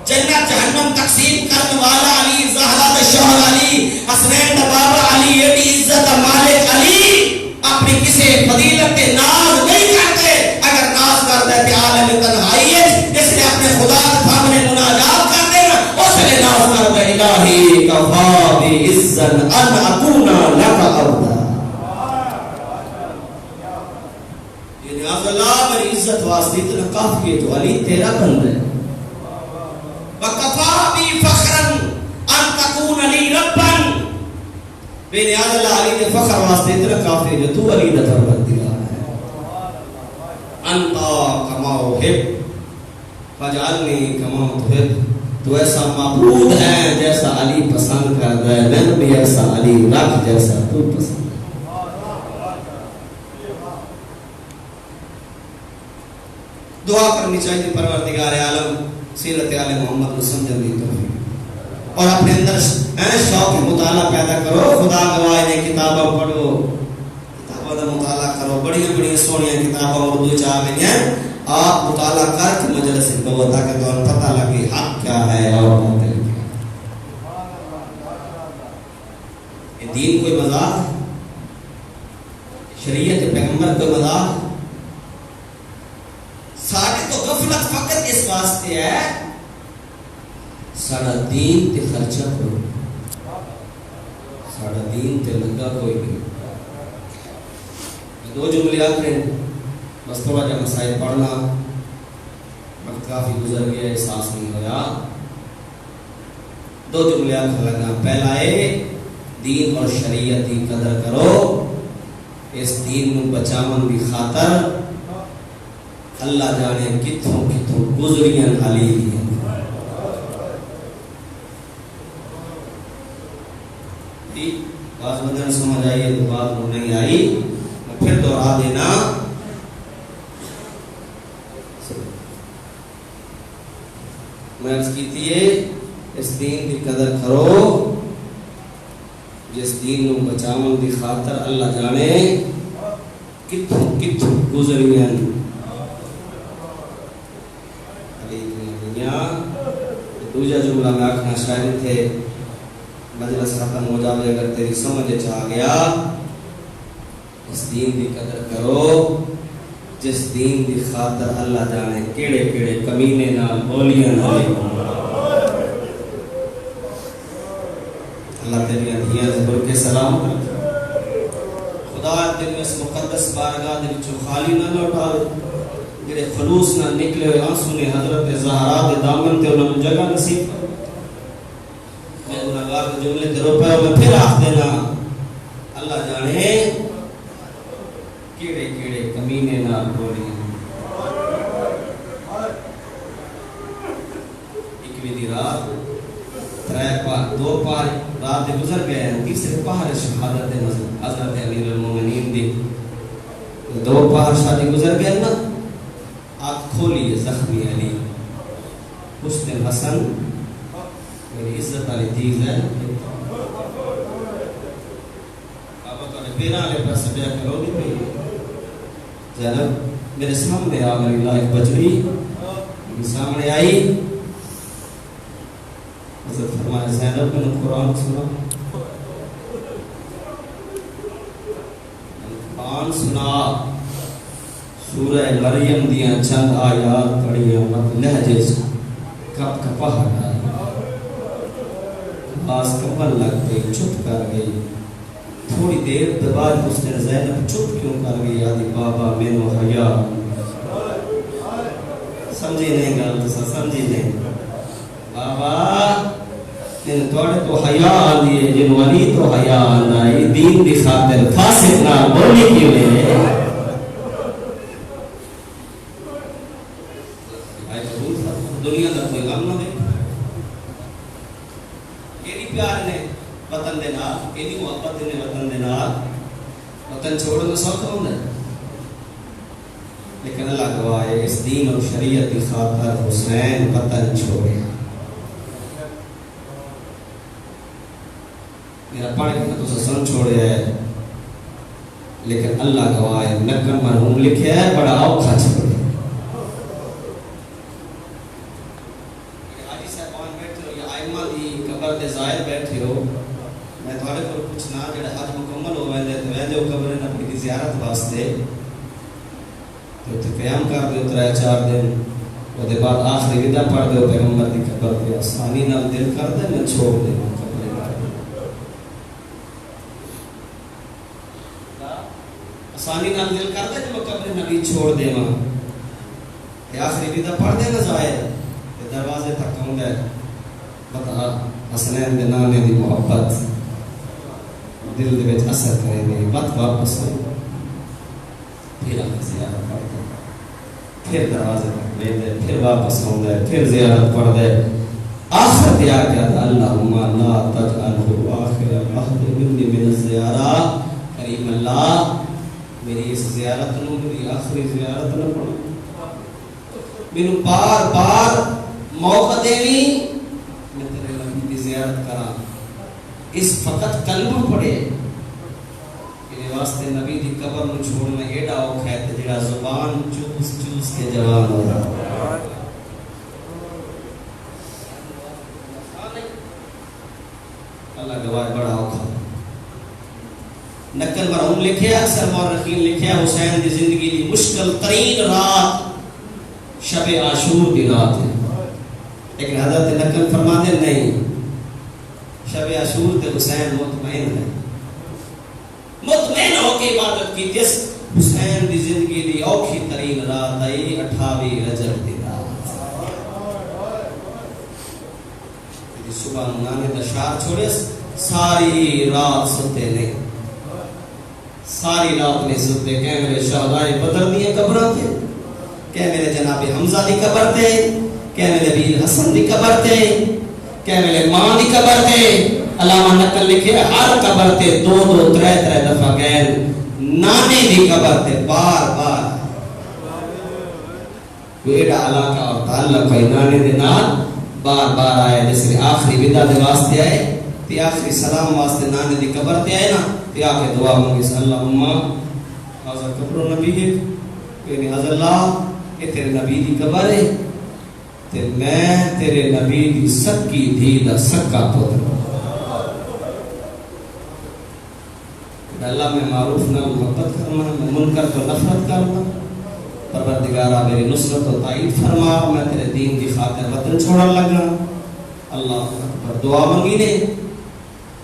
S3: جنت جہنم تقسیم کرنے والا علی، زہرا کا شوہر علی، حسنین کا بابا علی، یہ بھی عزت مالک علی. اپنی کسی فضیلت کے ناز نہیں کرتے. اگر ناز کر دیتے عالم تنہائی ہے جس نے اپنے خدا کے سامنے مناجات کر دے اس نے ناز کر دے الہی کفا بعزن ان اکون لک عبدا. اللہ میری عزت واسطے اتنا کافی ہے تو علی تیرا بندہ ہے. وَقَفَا بِي فَخْرًا أَن تَكُونَ لِي رَبًّا. بے نیاز اللہ علی کے فخر واسطے اتنا کافی ہے جو تو علی دا پروردگار ہے. انتا کما احب فاجعلنی کما تحب. تو ایسا معبود ہے جیسا علی پسند کرتا ہے، میں بھی ایسا علی رکھ جیسا تو پسند. دعا کرنی چاہیے پروردگار عالم سیرت آل محمد کو سمجھنے دی توفیق اور اپنے اندر شوق مطالعہ پیدا کرو. خدا گواہ نے کتابیں پڑھو، کتابوں کا مطالعہ کرو. بڑی بڑی سونی کتابیں اردو چاہ گئی ہیں. آپ مطالعہ کر کے مجلس میں بہت تاکہ تمہیں پتہ لگے حق کیا ہے اور باطل کیا ہے. یہ دین کوئی مذاق ہے؟ شریعت پیغمبر کو مذاق سارے تو غفلت فقط اس واسطے ہے سارا دین تے خرچہ کرو سارا دین تے لگا کوئی نہیں دو جملے آخر بس تھوڑا جا مسائل پڑھنا وقت کافی گزر گیا احساس نہیں ہوا دو جملے آخر لگا پہلا ہے دین اور شریعت کی قدر کرو اس دین نو بچاون دی خاطر اللہ جانے کتھوں کتھوں گزریاں علی دی بعض بدن سمجھ آئیے تو بات نہیں آئی میں پھر دوہرا دینا میں عرض کی تھی اس دین کی قدر کرو جس دین نو بچاون دی خاطر اللہ جانے کتھوں کتھوں گزریاں دوسرا جملہ میں آخنا شاید تھے مجلس ختم ہو جاوے اگر تیری سمجھ چاہ گیا اس دین کی قدر کرو جس دین کی خاطر اللہ جانے کیڑے کیڑے کمینے نال بولیاں نال اللہ تیری دھیاں ضرور کے سلام خدا تیری اس مقدس بارگاہ دے وچوں خالی نہ لوٹاوے جڑے خلوص نہ نکلے ہوئے آنسو نے حضرت زہرا دے دامن تے انہاں نوں جگہ نصیب میں گناہگار کے جملے تے روپے میں پھر آکھ دینا اللہ جانے کیڑے کیڑے کمینے نال بولی اکویں دی رات دو پار رات دے گزر گئے ہیں تیسرے پہر شہادت حضرت امیر المومنین دی دو پہر شادی گزر گئے نا آنکھ کھولی زخمی علی حسن حسن میری عزت والی چیز ہے اب تو نے پیرا لے پر سبیا کرو گی بھائی زینب میرے سامنے آ میری لائف بچڑی میرے سامنے آئی حضرت فرمایا زینب میں نے قرآن سنا قرآن سنا سورہ مریم دیاں چند آیات پڑھیاں مت لہجے کپ کپا ہٹا آس کمبل لگ گئی چپ کر گئی تھوڑی دیر کے بعد اس نے زینب چپ کیوں کر گئی آدھی بابا مینو حیا سمجھی نہیں گل تو سمجھی نہیں بابا تین توڑے تو حیا آدھی ہے جن ولی تو حیا آدھائی دین دی خاطر فاسق نہ بولی کیوں ہے دنیا کا کوئی غم نہ دے کیڑی پیار نے وطن دے نال کیڑی محبت نے وطن دے نال وطن چھوڑنا سوکھا ہوندا ہے لیکن اللہ گواہ ہے اس دین اور شریعت کی خاطر حسین وطن چھوڑے میرا پڑھ کے تو سن چھوڑے ہے لیکن اللہ گواہ ہے نکم مرحوم لکھے ہے بڑا اوکھا چھوڑے دے ظاہر بیٹھے ہو میں تھوڑے پر پوچھنا جڑا حج مکمل ہو ویندے تے ویندے قبر نبی دی زیارت واسطے تو قیام کر دیو 3-4 دن او دے بعد آخری ودا پڑھ دیو پیغمبر دی قبر تے آسانی نال دل کر دے میں چھوڑ دے قبر آسانی نال دل کر دے کہ قبر نبی چھوڑ دے ماں تے آخری ودا پڑھ دے نا ظاہر تے دروازے تک آؤں گے بتا حسنین دے نانے دی محبت دل دے وچ اثر کرے گی مت واپس ہو پھر آگے زیارت پڑھ دے پھر دروازے تک لے دے پھر واپس ہوں دے پھر زیارت پڑھ دے آخر دیا کیا تھا اللہم لا تجعلہ آخر العہد منی من الزیارہ کریم اللہ میری اس زیارت نو میری آخری زیارت نہ پڑھو میرے بار بار موقع دینی زیارت کرا اس فقط کلمہ پڑھے کہ واسطے نبی دی قبر نو چھوڑنا ایڈا اوکھا ہے تے جڑا زبان چوس چوس کے جوان ہو رہا اللہ گواہ بڑا اوکھا نقل مرحوم لکھے اکثر مورخین لکھے حسین دی زندگی دی مشکل ترین رات شب عاشور دی رات ہے، لیکن حضرت نقل فرماتے نہیں شب عاشور تے حسین مطمئن ہے، مطمئن ہو کے عبادت کی جس حسین دی زندگی دی اوکھی ترین رات آئی 28 رجب دی رات، صبح نانے دا شار چھوڑے ساری رات ستے نہیں، ساری رات نہیں ستے، کہ میرے شہدائے بدر دیئے قبروں تھے، کہ میرے جناب حمزہ دی قبر تھے، کہ میرے بیر حسن دی قبر تھے، کہ میرے ماں دی قبر تھے، علامہ نقل لکھے ہر قبر تھے 2-3 دفعہ گئے، نانے دی قبر تھے بار بار، کوئیڑا علاقہ اور تعلق ہے نانے دے نال بار بار آئے، جیسے آخری ودا دے واسطے آئے تے آخری سلام واسطے نانے دی قبر تے آئے نا تے آکے دعا مانگی صلی اللہم حضر قبر نبی ہے کہ حضر اللہ یہ تیرے نبی دی قبر ہے تے میں تیرے نبی دی سکی دھی دا سکا پتر اللہ میں معروف نہ محبت کرنا، میں منکر کو نفرت کرنا، پروردگارہ میری نصرت و تائید فرما، میں تیرے دین کی خاطر وطن چھوڑا لگا، اللہ اکبر دعا مانگی نے،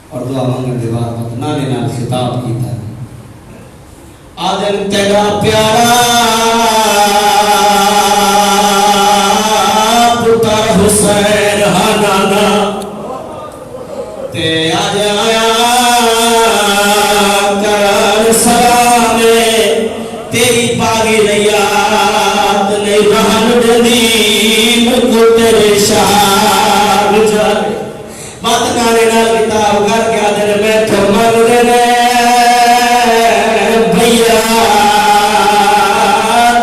S3: اور دعا مانگنے کے بعد نانے نال خطاب کی تھا، آدم تیرا پیارا پتر حسین ہنانا تے آج آیا کر سلام تیری پاگی نیاد نہیں رہن دلی مجھو تیرے شاہ جائے بات نانے نال کتاب کر کے آدھر میں تو مر دینے بھیا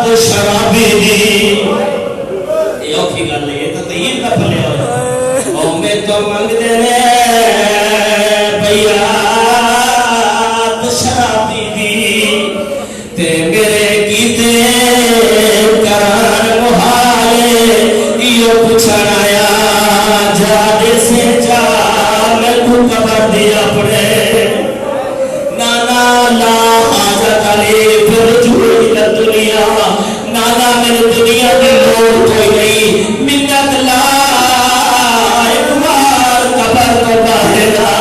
S3: تو شرابی دی یہ اوکھی گا لے یہ تو تییر کا پلے ہو او میں تو منگ دینے بھیا تو شرابی دی تے میرے کیتے کران محالے یہ پچھڑ آیا جادے سے جا میں تو قبر دیا پڑے نانا لا حاجت علی پھر جوڑی دنیا نانا میرے دنیا میں لوگ کوئی نہیں منت لا ایک بار قبر کو باہرہ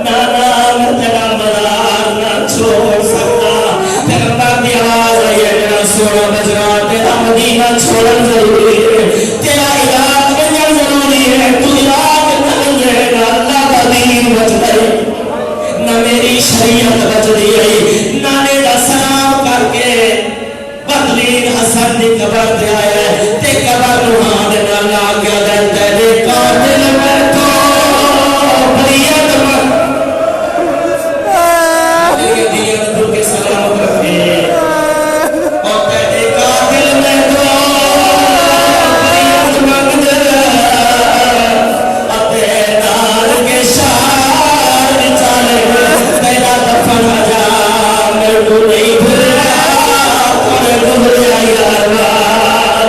S3: نانا میں تیرا مدار نہ چھوڑ سکتا تیرا باقی آواز آئیے میرا سوڑا بجرا تیرا مدینہ چھوڑا ضروری ہے تیرا علاق بجر ضروری ہے تو علاق نہ ہے نہ اللہ کا دین بچ گئے نہ میری شریعت بچ گئی نانے کا سلام کر کے بدلین حسن دی قبر دے آئے تے قبر نوحان دے نالا کیا دیتا ہے دے قاتل میں تو بریت من دیکھے دیت دل کے سلام رکھے اور تے قاتل میں تو بریت من دے اتے نال کے شار چالے تیرا دفن جا میرے کو نہیں بھریا اور بھریا یار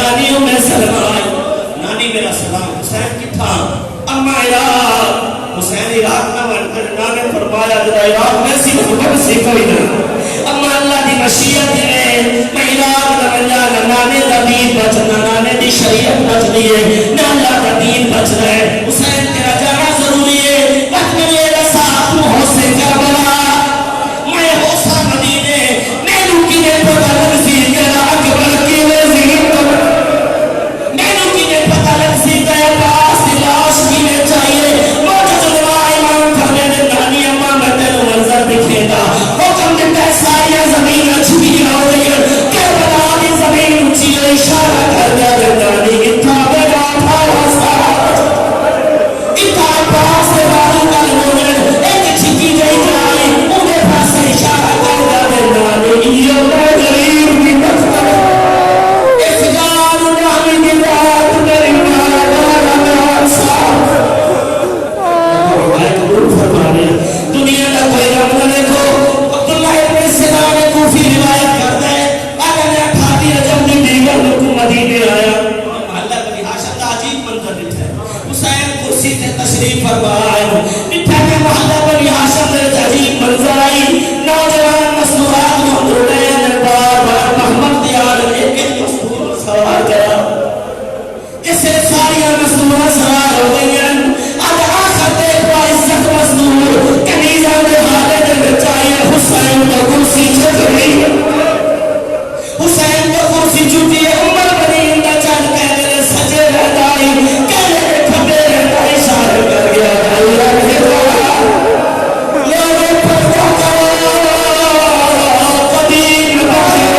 S4: نانی میں سلام نانی میرا سلام حسین کتھا اما یار حسین عراق نہ ورنہ نے فرمایا جدا عراق میں سی محبت سے کوئی نہ اما اللہ دی مشیت ہے میں عراق نہ ونجا نانے دا دین بچنا نانے دی شریعت بچ لیے نہ اللہ دا دین بچ رہے حسین تیرا جانا ضروری ہے بچ میرے رسا تو حسین کربلا میں حسین مدینے میں لوکی نے پتہ لگزی تیرا اکبر کی وزیر میں لوکی نے پتہ لگزی تیرا پاس دلاش کی میں چاہیے موجود دعا امام کرنے دے نانی اماں میں تیرے منظر دکھے گا حکم دیتا ہے ساری زمین چھپی ہو رہی ہے کہ بنا دی زمین اونچی اشارہ کر دیا دے نانی اتنا بڑا تھا وسط اتنا پاس سے بارو کر ہونے ایک چھکی جائی جائی انہیں پاس سے اشارہ کر دیا دے نانی یہ میں غریب کی مطلب اس جان نامی کی رات میری مارا صاحب دنیا کا کوئی رب نہ دیکھو عبداللہ ابن سنان کوفی روایت کرتا ہے اگر نے اٹھاتی رجب نے دیگر لکو مدینے آیا محلہ بنی حاشد عجیب منظر دیتا ہے حسین کرسی تے تشریف فرما آئے نٹھا کے محلہ بنی حاشد نے عجیب منظر آئی نوجوان مصنوعات محضور ہے دربار بار محمد دیار ایک مصنوع سوار گیا جسے ساریاں مصنوعات سوار ہو گئی ہیں آج آخر دیکھ پا عزت مصنوع کنیزہ میں حالے دے بچائیے حسین کو کرسی چھت رہی حسین کو کرسی چھتی ہے عمر بنی اندہ چل کہنے لے سجے رہدائی کہنے لے کھبے رہدائی شاہر کر گیا اللہ کے دعا لوگے پڑھتا کرو قدیم باہر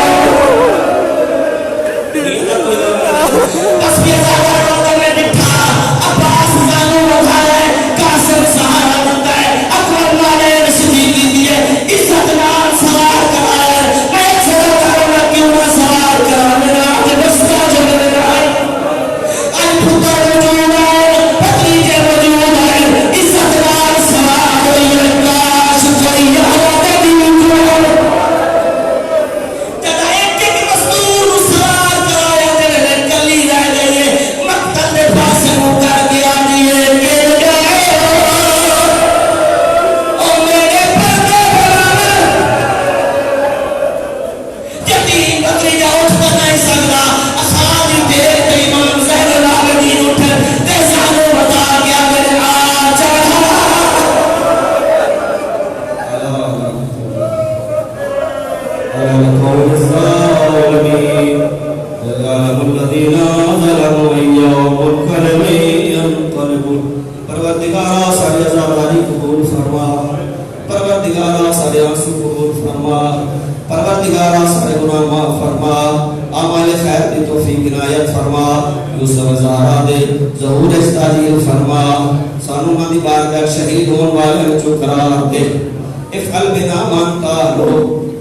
S4: بس یہ زیادہ روزہ میں بٹھا عباس زانو اٹھایا ہے قاسم سہارا دیتا ہے اکبر مانے صدیقی دیئے عزت نام سوار کرایا ہے میں ایک سوال کروں گا کیوں نہ سوار کرا میرا آج بستا جو میرے آئی آج پھوٹا وجود ہے پتری کے وجود ہے عزت نام سوار ہوئی ہے کاش کوئی یہاں دین کو جدا ایک ایک مصدور سوار کرایا جنہیں کلی رہ گئی ہے مقتل دے پاس مکر دیا دیئے گر گئے او میرے پردے برابر یتیم بکری جا اٹھتا نہیں سکتا اخاری دیر تے امام زہر العابدین اٹھے تے زانو بتا گیا میرے آ چڑھا پروردگارا سارے عذابانی قبول فرما پروردگارا سارے آنسو قبول فرما پروردگارا سارے گناہ معاف فرما اعمال خیر دی توفیق عنایت فرما یوسف زہرا دے ظہور استاجیل فرما سانو مندی بارگاہ شہید ہون والے چو قرار دے افعل بنا من قالو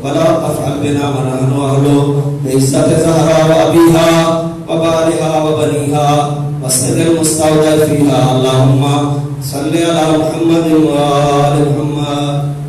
S4: ولا افعل بنا من نحن اهلو بعزت زہرا و ابیہا و بالہا و بنیہا وسر المستودع فیہا اللہم صلی علی محمد و آل محمد